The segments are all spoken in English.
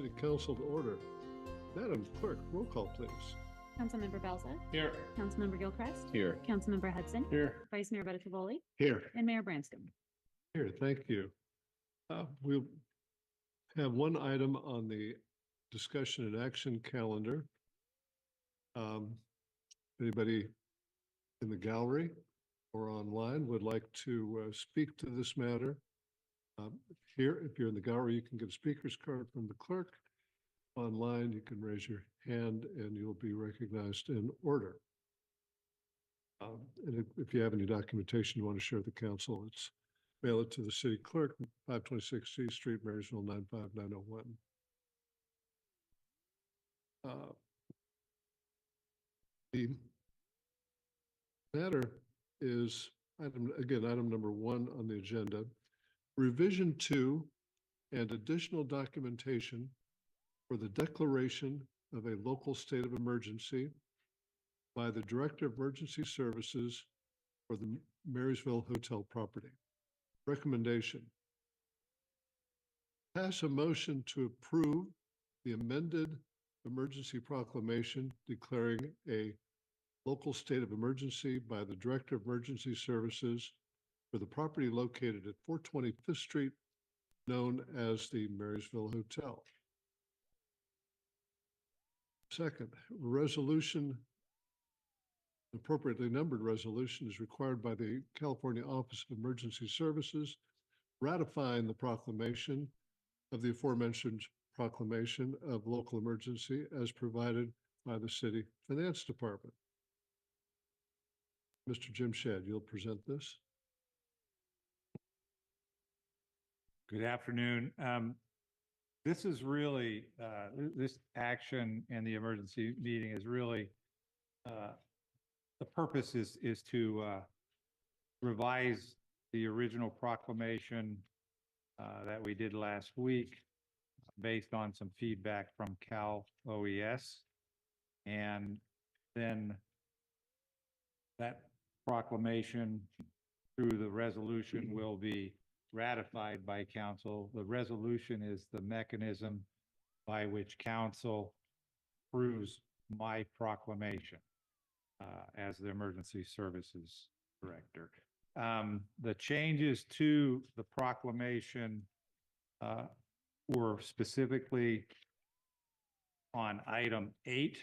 City Council to order. Madam Clerk, roll call, please. Councilmember Belza. Here. Councilmember Gilchrist. Here. Councilmember Hudson. Here. Vice Mayor Buttigieg. Here. And Mayor Branscombe. Here, thank you. We'll have one item on the discussion and action calendar. Anybody in the gallery or online would like to speak to this matter? Here, if you're in the gallery, you can get a speaker's card from the clerk. Online, you can raise your hand and you'll be recognized in order. And if you have any documentation you want to share with the council, it's mail it to the city clerk, 526 C Street, Marysville, 95901. The matter is item number 1 on the agenda, revision 2 and additional documentation for the declaration of a local state of emergency by the Director of Emergency Services for the Marysville Hotel property. Recommendation: pass a motion to approve the amended emergency proclamation declaring a local state of emergency by the Director of Emergency Services for the property located at 420 5th Street, known as the Marysville Hotel. Second, resolution, appropriately numbered resolution, is required by the California Office of Emergency Services, ratifying the proclamation of the aforementioned proclamation of local emergency as provided by the City Finance Department. Mr. Jim Shedd, you'll present this. Good afternoon. This is really, this action and the emergency meeting is really, the purpose is to revise the original proclamation that we did last week based on some feedback from Cal OES. And then that proclamation through the resolution will be ratified by council. The resolution is the mechanism by which council approves my proclamation as the emergency services director. The changes to the proclamation were specifically on item 8,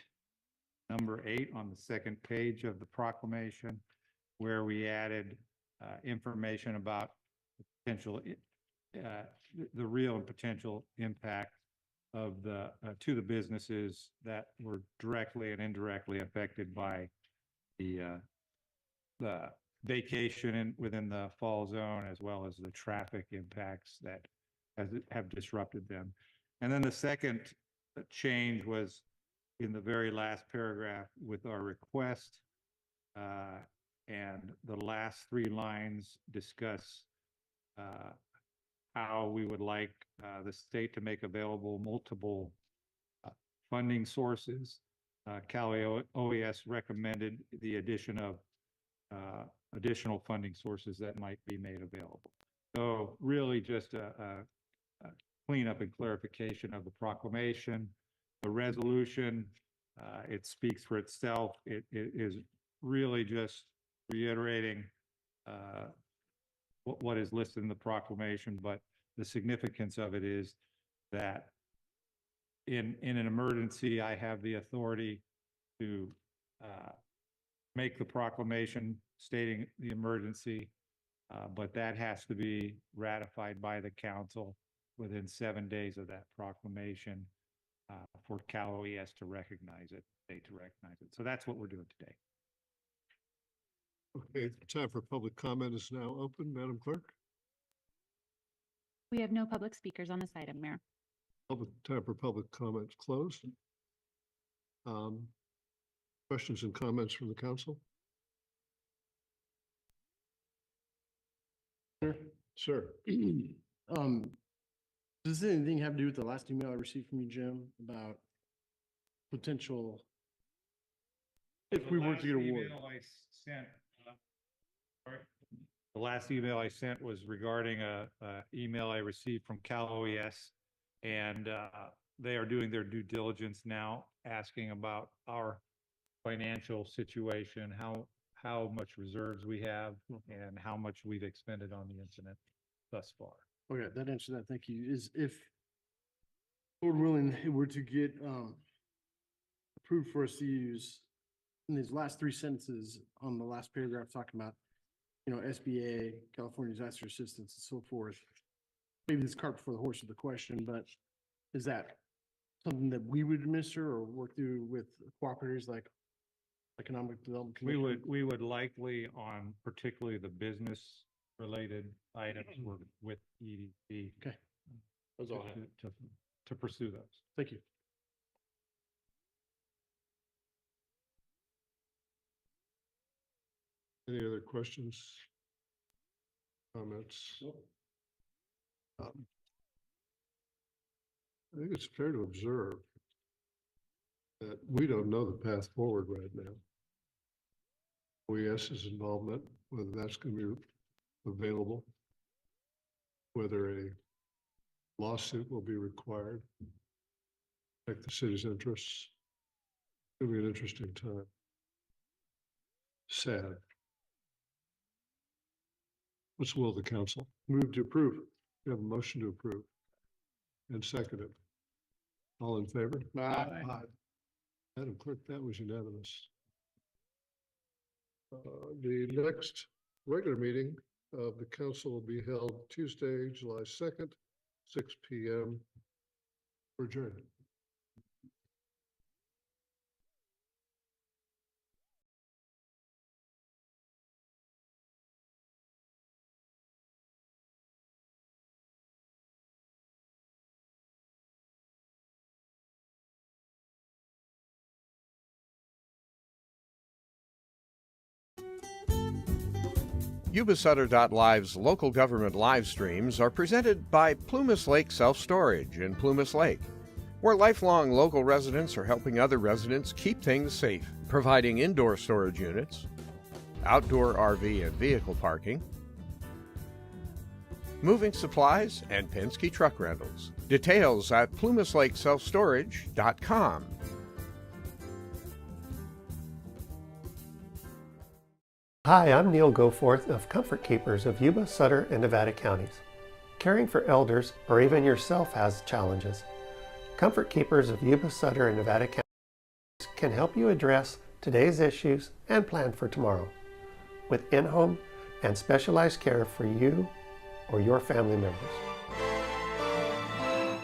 number 8 on the second page of the proclamation, where we added information about potential, the real and potential impact of the to the businesses that were directly and indirectly affected by the vacation within the fall zone, as well as the traffic impacts that have disrupted them. And then the second change was in the very last paragraph with our request, and the last 3 lines discuss how we would like the state to make available multiple funding sources. Cal OES recommended the addition of additional funding sources that might be made available. So really just a cleanup and clarification of the proclamation. The resolution, it speaks for itself. It is really just reiterating what is listed in the proclamation, but the significance of it is that in an emergency, I have the authority to make the proclamation stating the emergency, but that has to be ratified by the council within 7 days of that proclamation for Cal OES to recognize it, So that's what we're doing today. Okay, time for public comment is now open. Madam Clerk. We have no public speakers on this item, Mayor. Time for public comments closed. Questions and comments from the council? Sir. Does anything have to do with the last email I received from you, Jim, about potential if we were to get awarded? The last email I sent was regarding a email I received from Cal OES, and they are doing their due diligence now, asking about our financial situation, how much reserves we have and how much we've expended on the incident thus far. Okay, that answered that. Thank you. Is if Lord willing, it were to get approved for us to use in these last three sentences on the last paragraph talking about, SBA, California Disaster Assistance and so forth. Maybe this cart before the horse is the question, but is that something that we would administer or work through with cooperators like Economic Development Commission? We would likely on particularly the business related items work with EDC. Okay. That's all I have. To pursue those. Thank you. Any other questions? Comments? I think it's fair to observe that we don't know the path forward right now. OES's involvement, whether that's going to be available, whether a lawsuit will be required, protect the city's interests. It'll be an interesting time. Sad. What's the will of the council? Move to approve. We have a motion to approve. And seconded. All in favor? Aye. Madam Clerk, that was unanimous. The next regular meeting of the council will be held Tuesday, July 2nd, 6 p.m. We're adjourned. Yuba-Sutter.live's local government live streams are presented by Plumas Lake Self-Storage in Plumas Lake, where lifelong local residents are helping other residents keep things safe, providing indoor storage units, outdoor RV and vehicle parking, moving supplies, and Penske truck rentals. Details at plumaslakeselfstorage.com. Hi, I'm Neil Goforth of Comfort Keepers of Yuba, Sutter, and Nevada counties. Caring for elders or even yourself has challenges. Comfort Keepers of Yuba, Sutter, and Nevada counties can help you address today's issues and plan for tomorrow with in-home and specialized care for you or your family members.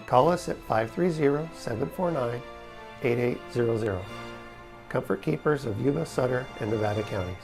Call us at 530-749-8800. Comfort Keepers of Yuba, Sutter, and Nevada counties.